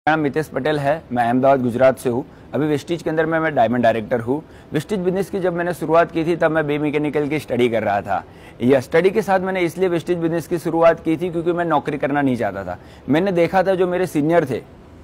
नाम मितेश पटेल है। मैं अहमदाबाद गुजरात से हूँ। अभी वेस्टीज के अंदर मैं डायमंड डायरेक्टर हूँ। वेस्टीज बिजनेस की जब मैंने शुरुआत की थी तब मैं बी मैकेनिकल की स्टडी कर रहा था। यह स्टडी के साथ मैंने इसलिए वेस्टीज बिजनेस की शुरुआत की थी क्योंकि मैं नौकरी करना नहीं चाहता था। मैंने देखा था जो मेरे सीनियर थे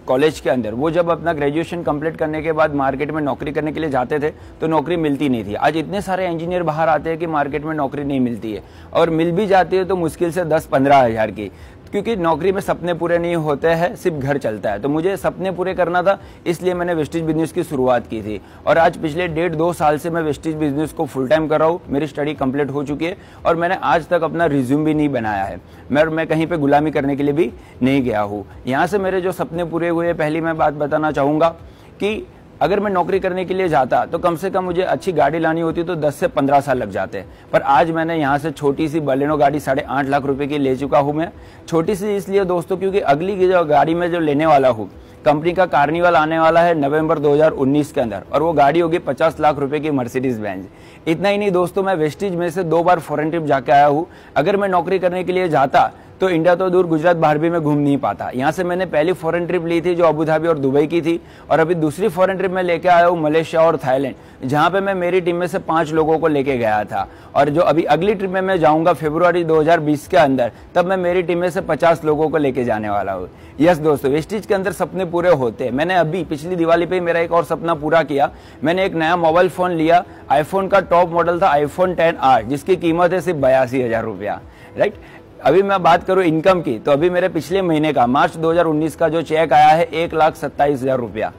कॉलेज के अंदर, वो जब अपना ग्रेजुएशन कंप्लीट करने के बाद मार्केट में नौकरी करने के लिए जाते थे तो नौकरी मिलती नहीं थी। आज इतने सारे इंजीनियर बाहर आते हैं कि मार्केट में नौकरी नहीं मिलती है, और मिल भी जाती है तो मुश्किल से 10-15 हज़ार की, क्योंकि नौकरी में सपने पूरे नहीं होते हैं, सिर्फ घर चलता है। तो मुझे सपने पूरे करना था, इसलिए मैंने वेस्टीज बिजनेस की शुरुआत की थी। और आज पिछले 1.5-2 साल से मैं वेस्टीज बिजनेस को फुल टाइम कर रहा हूँ। मेरी स्टडी कंप्लीट हो चुकी है और मैंने आज तक अपना रिज्यूम भी नहीं बनाया है। मैं कहीं पे गुलामी करने के लिए भी नहीं गया हूँ। यहाँ से मेरे जो सपने पूरे हुए, पहली मैं बात बताना चाहूँगा कि अगर मैं नौकरी करने के लिए जाता तो कम से कम मुझे अच्छी गाड़ी लानी होती तो 10 से 15 साल लग जाते। पर आज मैंने यहाँ से छोटी सी बलेनो गाड़ी 8.5 लाख रुपए की ले चुका हूँ। मैं छोटी सी इसलिए दोस्तों क्योंकि अगली की जो गाड़ी में जो लेने वाला हूँ, कंपनी का कार्निवल आने वाला है नवंबर 2019 के अंदर, और वो गाड़ी होगी 50 लाख रुपए की मर्सिडीज बेंज। इतना ही नहीं दोस्तों, मैं वेस्टीज में से 2 बार फॉरेन ट्रिप जाके आया हूँ। अगर मैं नौकरी करने के लिए जाता तो इंडिया तो दूर गुजरात बाहर भी मैं घूम नहीं पाता। यहाँ से मैंने पहली फॉरेन ट्रिप ली थी जो अबू धाबी और दुबई की थी, और अभी दूसरी फॉरेन ट्रिप में लेके आया हूँ मलेशिया और थाईलैंड, जहाँ पे मैं मेरी टीम में से 5 लोगों को लेके गया था। और जो अभी अगली ट्रिप में मैं जाऊँगा फरवरी 2020 के अंदर, तब मैं मेरी टीम में से 50 लोगों को लेके जाने वाला हूँ। यस दोस्तों, वेस्टीज के अंदर सपने पूरे होते हैं। मैंने अभी पिछली दिवाली पे मेरा एक और सपना पूरा किया। मैंने एक नया मोबाइल फोन लिया। आईफोन का टॉप मॉडल था iPhone XR, जिसकी कीमत है सिर्फ 82,000 रुपया। राइट। अभी मैं बात करूं इनकम की, तो अभी मेरे पिछले महीने का मार्च 2019 का जो चेक आया है 1,27,000 रुपया।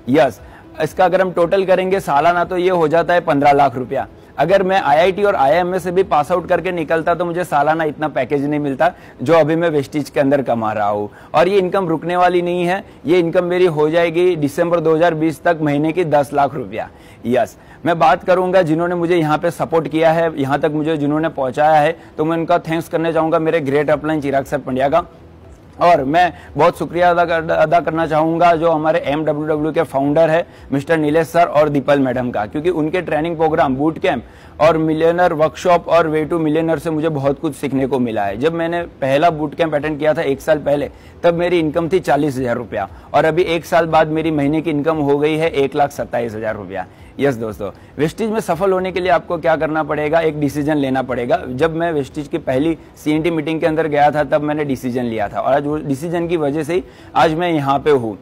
यस, इसका अगर हम टोटल करेंगे सालाना तो ये हो जाता है 15 लाख रुपया। अगर मैं IIT और IIM से भी पास आउट करके निकलता तो मुझे सालाना इतना पैकेज नहीं मिलता जो अभी मैं वेस्टीज के अंदर कमा रहा हूँ। और ये इनकम रुकने वाली नहीं है, ये इनकम मेरी हो जाएगी दिसंबर 2020 तक महीने की 10 लाख रुपया। यस, मैं बात करूंगा जिन्होंने मुझे यहाँ पे सपोर्ट किया है, यहाँ तक मुझे जिन्होंने पहुंचाया है, तो मैं उनका थैंक्स करना चाहूंगा मेरे ग्रेट अपलाइन चिराग सर पंड्या का। और मैं बहुत शुक्रिया अदा करना चाहूंगा जो हमारे MWW के फाउंडर है मिस्टर नीलेश सर और दीपल मैडम का, क्योंकि उनके ट्रेनिंग प्रोग्राम, बूट कैंप और मिलियनर वर्कशॉप और वे टू मिलियनर से मुझे बहुत कुछ सीखने को मिला है। जब मैंने पहला बूट कैंप अटेंड किया था 1 साल पहले, तब मेरी इनकम थी 40,000 रुपया, और अभी 1 साल बाद मेरी महीने की इनकम हो गई है 1,27,000 रुपया। यस दोस्तों, वेस्टीज में सफल होने के लिए आपको क्या करना पड़ेगा, एक डिसीजन लेना पड़ेगा। जब मैं वेस्टीज की पहली CNT मीटिंग के अंदर गया था तब मैंने डिसीजन लिया था, और आज वो डिसीजन की वजह से ही आज मैं यहाँ पे हूँ।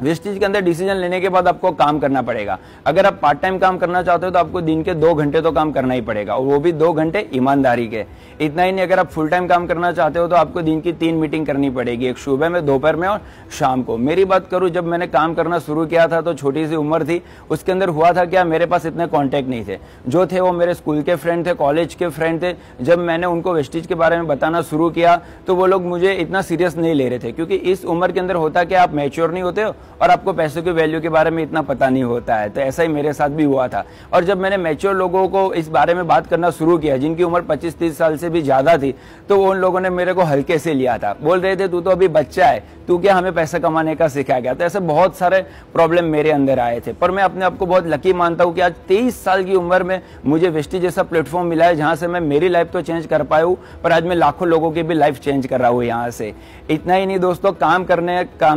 वेस्टीज के अंदर डिसीजन लेने के बाद आपको काम करना पड़ेगा। अगर आप पार्ट टाइम काम करना चाहते हो तो आपको दिन के 2 घंटे तो काम करना ही पड़ेगा, और वो भी 2 घंटे ईमानदारी के। इतना ही नहीं, अगर आप फुल टाइम काम करना चाहते हो तो आपको दिन की 3 मीटिंग करनी पड़ेगी, एक सुबह में, दोपहर में और शाम को। मेरी बात करूं, जब मैंने काम करना शुरू किया था तो छोटी सी उम्र थी। उसके अंदर हुआ था क्या, मेरे पास इतने कॉन्टैक्ट नहीं थे। जो थे वो मेरे स्कूल के फ्रेंड थे, कॉलेज के फ्रेंड थे। जब मैंने उनको वेस्टीज के बारे में बताना शुरू किया तो वो लोग मुझे इतना सीरियस नहीं ले रहे थे, क्योंकि इस उम्र के अंदर होता कि आप मैच्योर नहीं होते हो और आपको पैसों वैल्यू के बारे में इतना पता नहीं होता है। तो ऐसा ही मेरे साथ भी हुआ था। और जब मैंने मैच्योर लोगों को इस बारे में बात करना शुरू किया, जिनकी उम्र 25-30 साल से भी ज्यादा थी, तो उन लोगों ने मेरे को हल्के से लिया था। बोल रहे थे तू तो अभी बच्चा है, तू क्या हमें पैसा कमाने का सिखाया गया। तो ऐसे बहुत सारे प्रॉब्लम मेरे अंदर आए थे। पर मैं अपने आप को बहुत लकी मानता हूँ कि आज 23 साल की उम्र में मुझे वेस्टीज जैसा प्लेटफॉर्म मिला है, जहां से मैं मेरी लाइफ तो चेंज कर पाया हूँ, पर आज मैं लाखों लोगों की भी लाइफ चेंज कर रहा हूँ यहाँ से। इतना ही नहीं दोस्तों, काम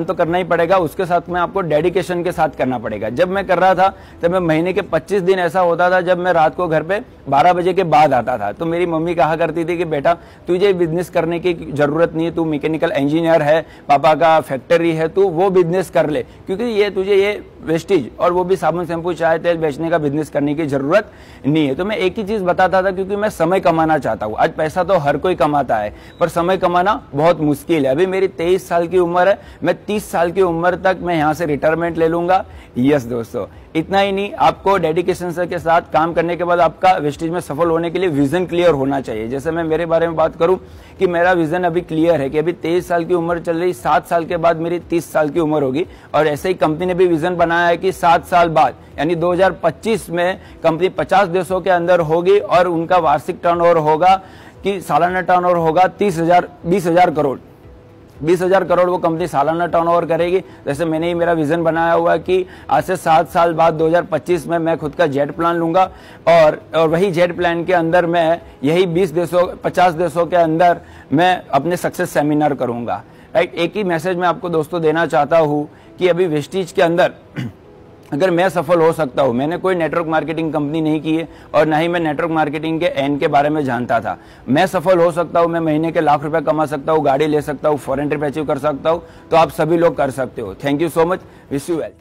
तो करना ही पड़ेगा, उसके साथ में आपको डेडिकेशन के साथ करना पड़ेगा। जब मैं कर रहा था तब मैं महीने के 25 दिन ऐसा होता था जब मैं रात को घर पे 12 बजे के बाद आता था, तो मेरी मम्मी कहा करती थी कि बेटा तुझे बिजनेस करने की जरूरत नहीं है, तू मैकेनिकल इंजीनियर है, पापा का फैक्ट्री है, तू वो बिजनेस कर ले, क्योंकि ये तुझे ये वेस्टीज और वो भी साबुन शैम्पू चाय तेल बेचने का बिजनेस करने की जरूरत नहीं है। तो मैं एक ही चीज बताता था, क्योंकि मैं समय कमाना चाहता हूँ। आज पैसा तो हर कोई कमाता है, पर समय कमाना बहुत मुश्किल है। अभी मेरी 23 साल की उम्र है, मैं 30 साल की उम्र तक मैं यहाँ से रिटायरमेंट ले लूंगा। यस दोस्तों, इतना ही नहीं, आपको डेडिकेशन के साथ काम करने के बाद आपका वेस्टीज में सफल होने के लिए विजन क्लियर होना चाहिए। जैसे मैं मेरे बारे में बात करूं कि मेरा विजन अभी क्लियर है कि अभी 23 साल की उम्र चल रही, 7 साल के बाद मेरी 30 साल की उम्र होगी। और ऐसे ही कंपनी ने भी विजन बनाया है कि 7 साल बाद यानी 2025 में कंपनी 50 देशों के अंदर होगी, और उनका वार्षिक टर्नओवर होगा कि सालाना टर्नओवर होगा 20,000 करोड़। 20,000 करोड़ वो कंपनी सालाना टर्नओवर करेगी। जैसे मैंने ही मेरा विजन बनाया हुआ है कि आज से 7 साल बाद 2025 में मैं खुद का जेट प्लान लूंगा, और वही जेट प्लान के अंदर मैं यही 50 देशों के अंदर मैं अपने सक्सेस सेमिनार करूंगा। राइट। एक ही मैसेज मैं आपको दोस्तों देना चाहता हूँ कि अभी वेस्टीज के अंदर अगर मैं सफल हो सकता हूं, मैंने कोई नेटवर्क मार्केटिंग कंपनी नहीं की है और ना ही मैं नेटवर्क मार्केटिंग के एंड के बारे में जानता था। मैं सफल हो सकता हूं, मैं महीने के लाख रुपए कमा सकता हूं, गाड़ी ले सकता हूं, फॉरेन ट्रिप अचीव कर सकता हूं, तो आप सभी लोग कर सकते हो। Thank you so much, wish you well.